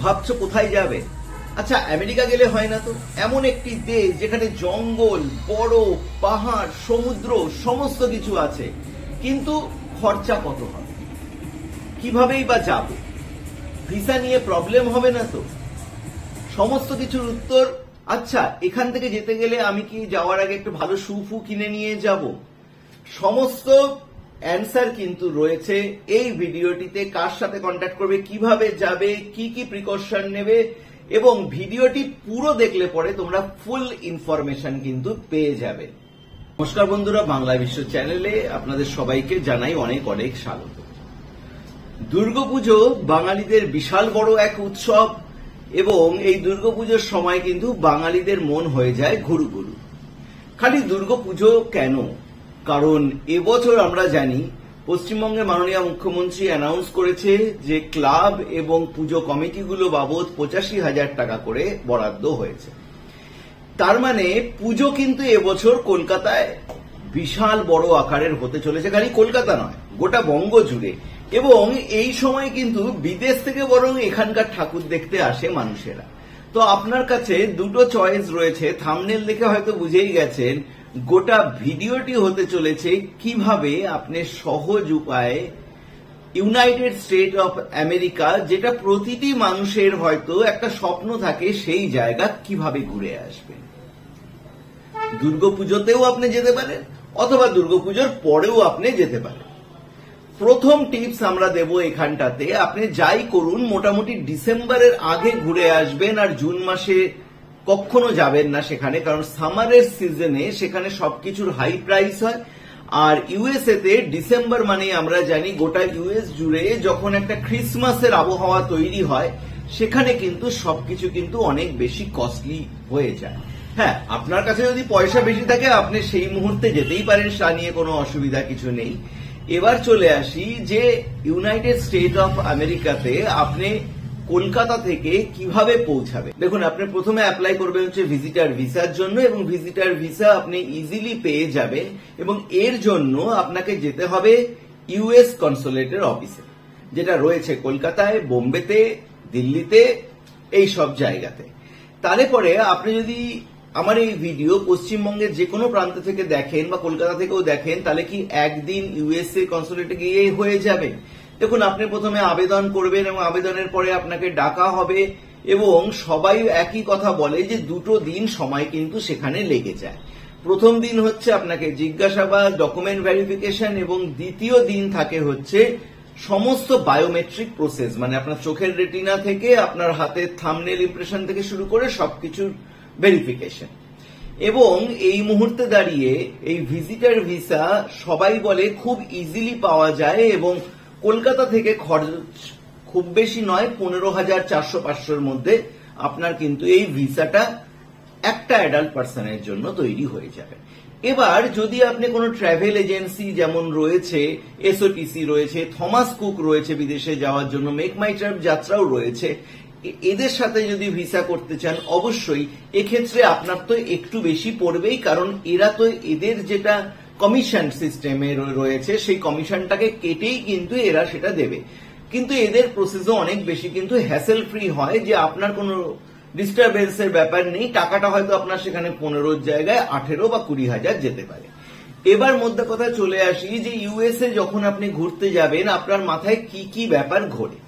ভাবছো কোথায় যাবে? আচ্ছা, আমেরিকা গেলে হয় না তো? এমন একটি দেশ যেখানে জঙ্গল, বরফ, পাহাড়, সমুদ্র সমস্ত কিছু আছে, কিন্তু খরচা কত হবে? কিভাবেই বা যাব? ভিসা নিয়ে প্রবলেম হবে না তো? সমস্ত কিছুর উত্তর, আচ্ছা এখান থেকে যেতে গেলে আমি কি যাওয়ার আগে একটু ভালো শু কিনে নিয়ে যাব? সমস্ত অ্যান্সার কিন্তু রয়েছে এই ভিডিওটিতে। কার সাথে কন্ট্যাক্ট করবে, কিভাবে যাবে, কি কি প্রিকশন নেবে, এবং ভিডিওটি পুরো দেখলে পরে তোমরা ফুল ইনফরমেশন কিন্তু পেয়ে যাবে। নমস্কার বন্ধুরা, বাংলা বিশ্ব চ্যানেলে আপনাদের সবাইকে জানাই অনেক অনেক স্বাগত। দুর্গাপুজো বাঙালিদের বিশাল বড় এক উৎসব, এবং এই দুর্গাপুজোর সময় কিন্তু বাঙালিদের মন হয়ে যায় ঘুরু ঘুরু। খালি দুর্গাপুজো কেন? কারণ এবছর আমরা জানি পশ্চিমবঙ্গের মাননীয় মুখ্যমন্ত্রী অ্যানাউন্স করেছে যে ক্লাব এবং পুজো কমিটিগুলো বাবদ 85,000 টাকা করে বরাদ্দ হয়েছে। তার মানে পুজো কিন্তু এবছর কলকাতায় বিশাল বড় আকারের হতে চলেছে। খালি কলকাতা নয়, গোটা বঙ্গ জুড়ে। এবং এই সময় কিন্তু বিদেশ থেকে বরং এখানকার ঠাকুর দেখতে আসে মানুষেরা। তো আপনার কাছে দুটো চয়েস রয়েছে। থাম্বনেল দেখে হয়তো বুঝেই গেছেন গোটা ভিডিওটি হতে চলেছে কিভাবে আপনি সহজ উপায়ে ইউনাইটেড স্টেট অফ আমেরিকা, যেটা প্রতিটি মানুষের হয়তো একটা স্বপ্ন থাকে, সেই জায়গা কিভাবে ঘুরে আসবেন। দুর্গাপুজোতেও আপনি যেতে পারেন, অথবা দুর্গাপুজোর পরেও আপনি যেতে পারেন। প্রথম টিপস আমরা দেব এখানটাতে, আপনি যাই করুন মোটামুটি ডিসেম্বরের আগে ঘুরে আসবেন, আর জুন মাসে কখনো যাবেন না সেখানে, কারণ সামারের সিজনে সেখানে সবকিছুর হাই প্রাইস হয়। আর ইউএসএ তে ডিসেম্বর মানে আমরা জানি গোটা ইউএস জুড়ে যখন একটা ক্রিসমাসের আবহাওয়া তৈরি হয়, সেখানে কিন্তু সবকিছু কিন্তু অনেক বেশি কস্টলি হয়ে যায়। হ্যাঁ, আপনার কাছে যদি পয়সা বেশি থাকে আপনি সেই মুহূর্তে যেতেই পারেন, তা নিয়ে কোনো অসুবিধা কিছু নেই। এবার চলে আসি যে ইউনাইটেড স্টেট অফ আমেরিকাতে আপনি কলকাতা থেকে কিভাবে পৌঁছাবে। দেখুন, আপনি প্রথমে অ্যাপ্লাই করবেন হচ্ছে ভিজিটার ভিসার জন্য, এবং ভিজিটার ভিসা আপনি ইজিলি পেয়ে যাবেন। এবং এর জন্য আপনাকে যেতে হবে ইউএস কনসুলেটের অফিসে, যেটা রয়েছে কলকাতায়, বোম্বেতে, দিল্লিতে, এই সব জায়গাতে। তারপরে আপনি যদি আমার এই ভিডিও পশ্চিমবঙ্গের যে কোনো প্রান্ত থেকে দেখেন বা কলকাতা থেকেও দেখেন, তাহলে কি একদিন ইউএসএ কনসুলেটে গিয়ে হয়ে যাবে? দেখুন, আপনি প্রথমে আবেদন করবেন এবং আবেদনের পরে আপনাকে ডাকা হবে, এবং সবাই একই কথা বলে যে 2 দিন সময় কিন্তু সেখানে লেগে যায়। প্রথম দিন হচ্ছে আপনাকে জিজ্ঞাসাবাদ, ডকুমেন্ট ভেরিফিকেশন, এবং দ্বিতীয় দিন থাকে হচ্ছে সমস্ত বায়োমেট্রিক প্রসেস, মানে আপনার চোখের রেটিনা থেকে আপনার হাতের থাম্বনেল ইমপ্রেশন থেকে শুরু করে সবকিছুর ভেরিফিকেশন। এবং এই মুহূর্তে দাঁড়িয়ে এই ভিজিটার ভিসা সবাই বলে খুব ইজিলি পাওয়া যায়, এবং কলকাতা থেকে খরচ খুব বেশি নয়, 15,400-500-র মধ্যে আপনার কিন্তু এই ভিসাটা একটা অ্যাডাল্ট পার্সনের জন্য তৈরি হয়ে যাবে। এবার যদি আপনি কোনো ট্রাভেল এজেন্সি, যেমন রয়েছে এসওটিসি রয়েছে, থমাস কুক রয়েছে বিদেশে যাওয়ার জন্য, মেক মাই ট্রিপ যাত্রাও রয়েছে, এদের সাথে যদি ভিসা করতে চান, অবশ্যই এক্ষেত্রে আপনার তো একটু বেশি পড়বেই, কারণ এরা তো এদের যেটা কমিশন সিস্টেমে রয়েছে সেই কমিশনটাকে কেটেই কিন্তু এরা সেটা দেবে। কিন্তু এদের প্রসেসও অনেক বেশি কিন্তু হ্যাসেল ফ্রি হয়, যে আপনার কোনো ডিস্টারবেন্সের ব্যাপার নেই। টাকাটা হয়তো আপনার সেখানে 15-র জায়গায় 18 বা 20,000 যেতে পারে। এবার মধ্যে কথা চলে আসি যে ইউএসএ যখন আপনি ঘুরতে যাবেন, আপনার মাথায় কি কি ব্যাপার ঘোরে।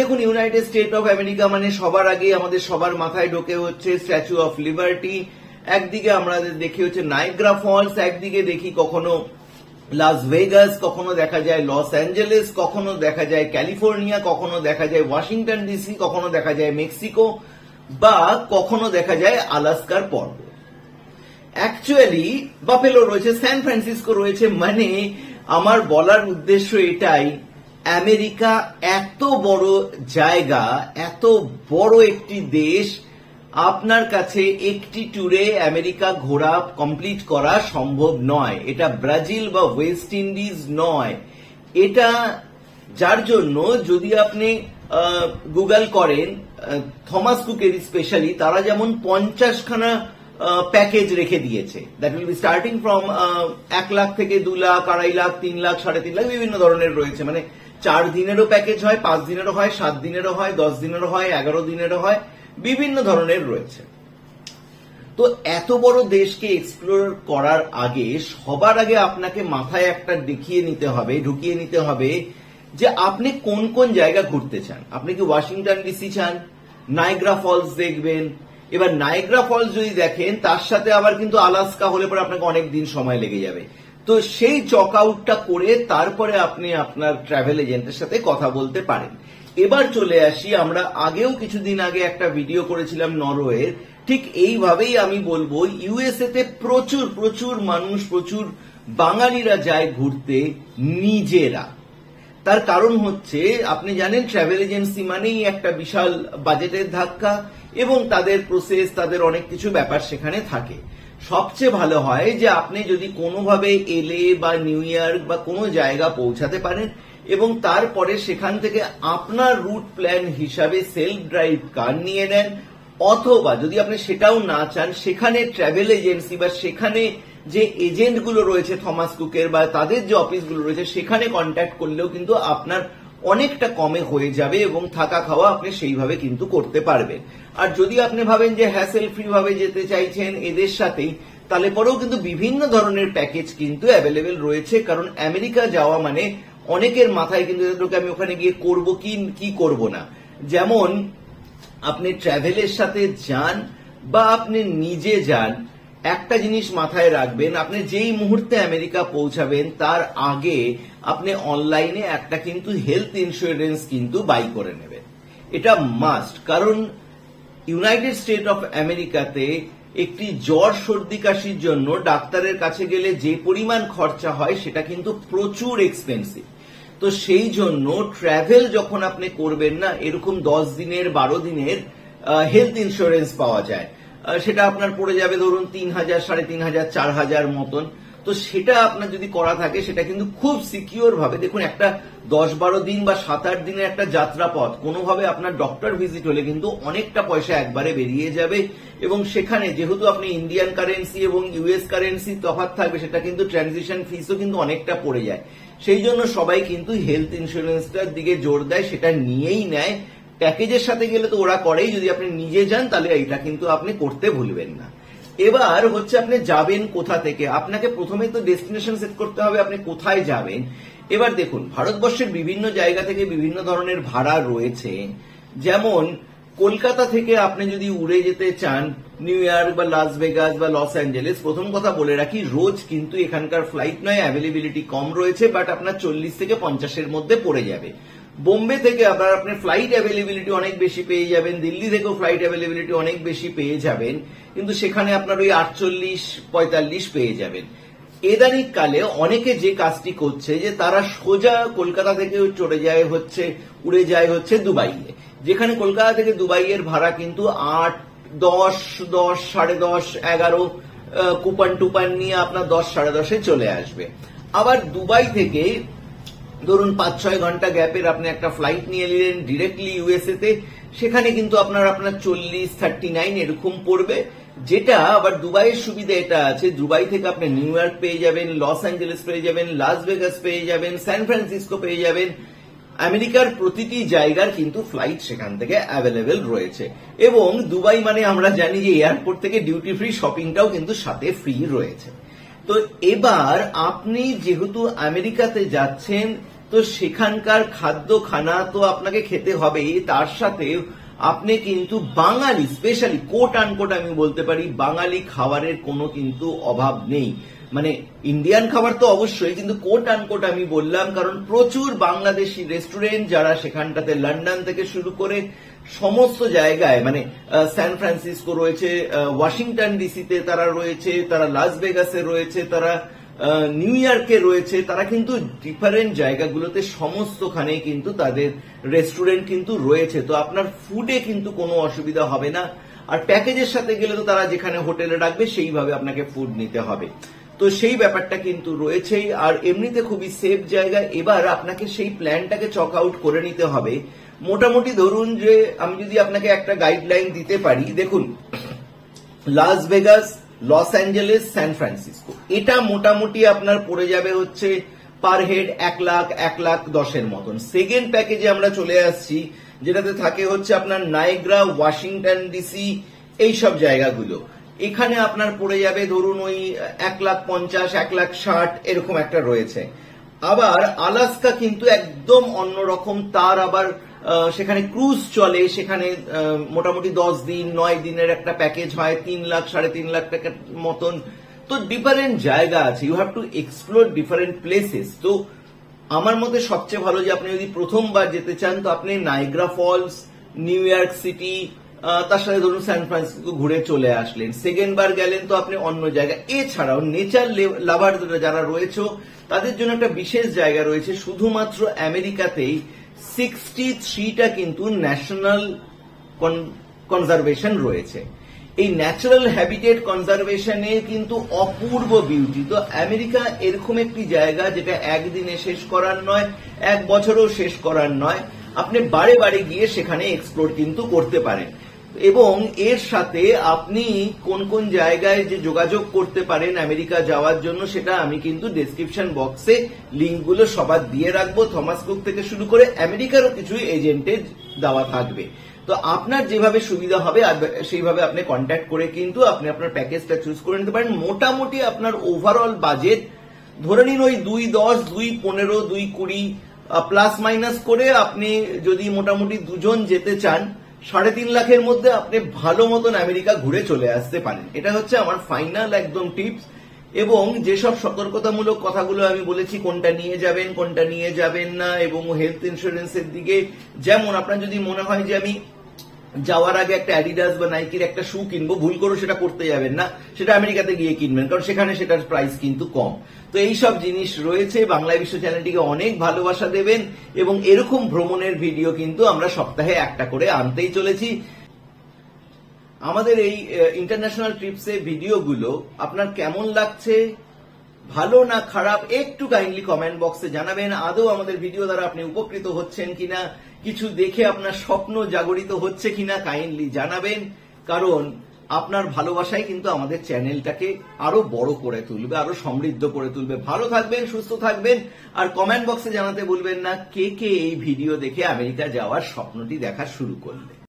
দেখুন, ইউনাইটেড স্টেট অফ আমেরিকা মানে সবার আগে আমাদের সবার মাথায় ঢোকে হচ্ছে স্ট্যাচু অফ লিবার্টি। একদিকে আমরা দেখি হচ্ছে নায়াগ্রা ফলস, একদিকে দেখি কখনো লাস ভেগাস, কখনো দেখা যায় লস অ্যাঞ্জেলেস, কখনো দেখা যায় ক্যালিফোর্নিয়া, কখনো দেখা যায় ওয়াশিংটন ডিসি, কখনো দেখা যায় মেক্সিকো, বা কখনো দেখা যায় আলাস্কার পর্বত। অ্যাকচুয়ালি বাফেলো রয়েছে, স্যান ফ্রান্সিসকো রয়েছে। মানে আমার বলার উদ্দেশ্য এটাই, আমেরিকা এত বড় জায়গা, এত বড় একটি দেশ, আপনার কাছে একটি ট্যুরে আমেরিকা ঘোরা কমপ্লিট করা সম্ভব নয়। এটা ব্রাজিল বা ওয়েস্ট ইন্ডিজ নয়। এটা যার জন্য যদি আপনি গুগল করেন, থমাস কুকের স্পেশালি, তারা যেমন 50খানা প্যাকেজ রেখে দিয়েছে। That will be starting from 1 lakh থেকে 2 লাখ, 2.5 লাখ, 3 লাখ, 3.5 লাখ, বিভিন্ন ধরনের রয়েছে। মানে 4 দিনেরও প্যাকেজ হয়, 5 দিনেরও হয়, 7 দিনেরও হয়, 10 দিনেরও হয়, 11 দিনেরও হয়, বিভিন্ন ধরনের রয়েছে। তো এত বড় দেশকে এক্সপ্লোর করার আগে সবার আগে আপনাকে মাথায় একটা ঢুকিয়ে নিতে হবে যে আপনি কোন কোন জায়গা ঘুরতে চান। আপনি কি ওয়াশিংটন ডিসি চান, নায়াগ্রা ফলস দেখবেন? এবার নায়াগ্রা ফলস যদি দেখেন তার সাথে আবার কিন্তু আলাস্কা হলে পরে আপনাকে অনেক দিন সময় লেগে যাবে। তো সেই চক আউটটা করে তারপরে আপনি আপনার ট্রাভেল এজেন্টের সাথে কথা বলতে পারেন। এবার চলে আসি, আমরা আগেও কিছুদিন আগে একটা ভিডিও করেছিলাম নরওয়ের, ঠিক এইভাবেই আমি বলবো ইউএসএ তে প্রচুর প্রচুর মানুষ, প্রচুর বাঙালিরা যায় ঘুরতে নিজেরা। তার কারণ হচ্ছে আপনি জানেন ট্রাভেল এজেন্সি মানেই একটা বিশাল বাজেটের ধাক্কা এবং তাদের প্রসেস, তাদের অনেক কিছু ব্যাপার সেখানে থাকে। সবচেয়ে ভালো হয় যে আপনি যদি কোনোভাবে এলএ বা নিউ ইয়র্ক বা কোনো জায়গা পৌঁছাতে পারেন এবং তারপরে সেখান থেকে আপনার রুট প্ল্যান হিসাবে সেলফ ড্রাইভ কার নিয়ে নেন, অথবা যদি আপনি সেটাও না চান সেখানে ট্রাভেল এজেন্সি বা সেখানে যে এজেন্টগুলো রয়েছে থমাস কুকের বা তাদের যে অফিসগুলো রয়েছে সেখানে কন্ট্যাক্ট করলেও কিন্তু আপনার অনেকটা কমে হয়ে যাবে এবং থাকা খাওয়া আপনি সেইভাবে কিন্তু করতে পারবেন। আর যদি আপনি ভাবেন যে হ্যাসেল ফ্রি ভাবে যেতে চাইছেন এদের সাথেই, তাহলে পরেও কিন্তু বিভিন্ন ধরনের প্যাকেজ কিন্তু অ্যাভেলেবেল রয়েছে। কারণ আমেরিকা যাওয়া মানে অনেকের মাথায় কিন্তু আমি ওখানে গিয়ে করব কি করব না। যেমন আপনি ট্রাভেলের সাথে যান বা আপনি নিজে যান, একটা জিনিস মাথায় রাখবেন, আপনি যেই মুহূর্তে আমেরিকা পৌঁছাবেন তার আগে আপনি অনলাইনে একটা কিন্তু হেলথ ইন্স্যুরেন্স কিন্তু বাই করে নেবেন। এটা মাস্ট, কারণ ইউনাইটেড স্টেট অফ আমেরিকাতে একটি জ্বর সর্দি কাশির জন্য ডাক্তারের কাছে গেলে যে পরিমাণ খরচা হয় সেটা কিন্তু প্রচুর এক্সপেন্সিভ। তো সেই জন্য ট্রাভেল যখন আপনি করবেন না, এরকম 10 দিনের 12 দিনের হেলথ ইন্স্যুরেন্স পাওয়া যায়, সেটা আপনার পড়ে যাবে ধরুন 3,000, 3,500, 4,000 মতন। তো সেটা আপনার যদি করা থাকে সেটা কিন্তু খুব সিকিউর ভাবে, দেখুন একটা 10-12 দিন বা 7-8 দিনের একটা যাত্রা পথ, কোনোভাবে আপনার ডক্টর ভিজিট হলে কিন্তু অনেকটা পয়সা একবারে বেরিয়ে যাবে। এবং সেখানে যেহেতু আপনি ইন্ডিয়ান কারেন্সি এবং ইউএস কারেন্সি তফাৎ থাকবে, সেটা কিন্তু ট্রানজিশন ফিসও কিন্তু অনেকটা পড়ে যায়। সেই জন্য সবাই কিন্তু হেলথ ইন্স্যুরেন্সটার দিকে জোর দেয়, সেটা নিয়েই নেয়। প্যাকেজের সাথে গেলে তো ওরা করেই, যদি আপনি নিজে যান তাহলে এটা কিন্তু আপনি করতে ভুলবেন না। এবার হচ্ছে আপনি যাবেন কোথা থেকে, আপনাকে প্রথমে তো ডেস্টিনেশন সেট করতে হবে আপনি কোথায় যাবেন। এবার দেখুন ভারতবর্ষের বিভিন্ন জায়গা থেকে বিভিন্ন ধরনের ভাড়া রয়েছে। যেমন কলকাতা থেকে আপনি যদি উড়ে যেতে চান নিউ ইয়র্ক বা লাস ভেগাস বা লস অ্যাঞ্জেলেস, প্রথম কথা বলে রাখি রোজ কিন্তু এখানকার ফ্লাইট নয়, অ্যাভেলেবিলিটি কম রয়েছে, বাট আপনার 40 থেকে 50-এর মধ্যে পড়ে যাবে। বোম্বে থেকে আপনি ফ্লাইট অ্যাভেলেবিলিটি অনেক বেশি পেয়ে যাবেন, দিল্লি থেকেও ফ্লাইট অ্যাভেলেবিলিটি অনেক বেশি পেয়ে যাবেন, কিন্তু সেখানে আপনার ওই 48-45 পেয়ে যাবেন। এদানিক কালে অনেকে যে কাজটি করছে যে তারা সোজা কলকাতা থেকে উড়ে যায় হচ্ছে দুবাইয়ে, যেখানে কলকাতা থেকে দুবাইয়ের ভাড়া কিন্তু 8, 10, 10, 10.5, 11 কুপন টুপান নিয়ে আপনার 10-10.5-এ চলে আসবে। আবার দুবাই থেকে ধরুন 5-6 ঘন্টা গ্যাপের আপনি একটা ফ্লাইট নিয়ে নিলেন ডিরেক্টলি ইউএসএ তে, সেখানে কিন্তু আপনার 40-39 এরকম পড়বে। যেটা আবার দুবাইয়ের সুবিধা এটা আছে, দুবাই থেকে আপনি নিউ ইয়র্ক পেয়ে যাবেন, লস অ্যাঞ্জেলেস পেয়ে যাবেন, লাস ভেগাস পেয়ে যাবেন, সান ফ্রান্সিসকো পেয়ে যাবেন। আমেরিকার প্রতিটি জায়গার কিন্তু ফ্লাইট সেখান থেকে অ্যাভেলেবেল রয়েছে। এবং দুবাই মানে আমরা জানি যে এয়ারপোর্ট থেকে ডিউটি ফ্রি শপিংটাও কিন্তু সাথে ফ্রি রয়েছে। তো এবার আপনি যেহেতু আমেরিকাতে যাচ্ছেন, তো সেখানকার খানা তো আপনাকে খেতে হবেই, তার সাথে আপনি কিন্তু বাঙালি, স্পেশালি কোট আনকোট আমি বলতে পারি, বাঙালি খাবারের কোনো কিন্তু অভাব নেই। মানে ইন্ডিয়ান খাবার তো অবশ্যই, কিন্তু কোট আনকোট আমি বললাম কারণ প্রচুর বাংলাদেশি রেস্টুরেন্ট যারা সেখানটাতে লন্ডন থেকে শুরু করে সমস্ত জায়গায়, মানে সান ফ্রান্সিসকো রয়েছে, ওয়াশিংটন ডিসিতে তারা রয়েছে, তারা লাস ভেগাসে রয়েছে, তারা নিউ ইয়র্কে রয়েছে, তারা কিন্তু ডিফারেন্ট জায়গাগুলোতে সমস্তখানে কিন্তু তাদের রেস্টুরেন্ট কিন্তু রয়েছে। তো আপনার ফুডে কিন্তু কোনো অসুবিধা হবে না। আর প্যাকেজের সাথে গেলে তো তারা যেখানে হোটেলে রাখবে সেইভাবে আপনাকে ফুড নিতে হবে। তো সেই ব্যাপারটা কিন্তু রয়েছেই, আর এমনিতে খুবই সেফ জায়গা। এবার আপনাকে সেই প্ল্যানটাকে চক আউট করে নিতে হবে। মোটামুটি ধরুন যে আমি যদি আপনাকে একটা গাইডলাইন দিতে পারি, দেখুন Las Vegas, Los Angeles, San Francisco, এটা মোটামুটি আপনার পড়ে যাবে হচ্ছে পার হেড 1,10,000 মতন। সেকেন্ড প্যাকেজে আমরা চলে আসছি, যেটাতে থাকে হচ্ছে আপনার নায়াগ্রা, ওয়াশিংটন ডিসি, এইসব জায়গাগুলো। এখানে আপনার পড়ে যাবে ধরুন ওই 1,50,000, 1,60,000 এরকম একটা রয়েছে। আবার আলাস্কা কিন্তু একদম অন্যরকম, তার আবার সেখানে ক্রুজ চলে, সেখানে মোটামুটি 10 দিন 9 দিনের একটা প্যাকেজ হয়, 3 লাখ 3.5 লাখ টাকার মতন। তো ডিফারেন্ট জায়গা আছে, you have to explore different places. তো আমার মতে সবচেয়ে ভালো যে আপনি যদি প্রথমবার যেতে চান তো আপনি Niagara Falls, New York City, তার সাথে ধরুন সান ফ্রান্সিসকো ঘুরে চলে আসলেন। সেকেন্ড বার গেলেন তো আপনি অন্য জায়গা। এছাড়াও নেচার লাভার যারা রয়েছে তাদের জন্য একটা বিশেষ জায়গা রয়েছে, শুধুমাত্র আমেরিকাতেই 63টা কিন্তু ন্যাশনাল কনজারভেশন রয়েছে। এই ন্যাচারাল হ্যাবিটেট কনজারভেশনে কিন্তু অপূর্ব বিউটি। তো আমেরিকা এরকম একটি জায়গা যেটা একদিনে শেষ করার নয়, 1 বছরেও শেষ করার নয়, আপনি বারে বারে গিয়ে সেখানে এক্সপ্লোর কিন্তু করতে পারেন। এবং এর সাথে আপনি কোন কোন জায়গায় যে যোগাযোগ করতে পারেন আমেরিকা যাওয়ার জন্য সেটা আমি কিন্তু ডেসক্রিপশন বক্সে লিঙ্কগুলো সবার দিয়ে রাখবো। থমাস কুক থেকে শুরু করে আমেরিকারও কিছু এজেন্টের দেওয়া থাকবে। তো আপনার যেভাবে সুবিধা হবে সেইভাবে আপনি কন্ট্যাক্ট করে কিন্তু আপনি আপনার প্যাকেজটা চুজ করে নিতে পারেন। মোটামুটি আপনার ওভারঅল বাজেট ধরে নিন ওই 2,10, 2,15, 2,20 প্লাস মাইনাস করে আপনি যদি মোটামুটি দুজন যেতে চান 3.5 লাখের মধ্যে আপনি ভালো মতন আমেরিকা ঘুরে চলে আসতে পারেন। এটা হচ্ছে আমার ফাইনাল একদম টিপস। এবং যেসব সতর্কতামূলক কথাগুলো আমি বলেছি, কোনটা নিয়ে যাবেন কোনটা নিয়ে যাবেন না, এবং হেলথ ইন্স্যুরেন্সের দিকে, যেমন আপনার যদি মনে হয় যে আমি যাওয়ার আগে একটা অ্যাডিডাস বা নাইকির একটা শু কিনবো, ভুল করে সেটা করতে যাবেন না, সেটা আমেরিকাতে গিয়ে কিনবেন, কারণ সেখানে সেটার প্রাইস কিন্তু কম। তো এইসব জিনিস রয়েছে। বাংলায় বিশ্ব চ্যানেলটিকে অনেক ভালোবাসা দেবেন, এবং এরকম ভ্রমণের ভিডিও কিন্তু আমরা সপ্তাহে একটা করে আনতেই চলেছি। আমাদের এই ইন্টারন্যাশনাল ট্রিপসের ভিডিওগুলো আপনার কেমন লাগছে, ভালো না খারাপ, একটু কাইন্ডলি কমেন্ট বক্সে জানাবেন। আদৌ আমাদের ভিডিও দ্বারা আপনি উপকৃত হচ্ছেন কিনা, কিছু দেখে আপনার স্বপ্ন জাগরিত হচ্ছে কিনা কাইন্ডলি জানাবেন, কারণ আপনার ভালোবাসাই কিন্তু আমাদের চ্যানেলটাকে আরো বড় করে তুলবে, আরো সমৃদ্ধ করে তুলবে। ভালো থাকবেন, সুস্থ থাকবেন, আর কমেন্ট বক্সে জানাতে ভুলবেন না কে কে এই ভিডিও দেখে আমেরিকা যাওয়ার স্বপ্নটি দেখা শুরু করলেন।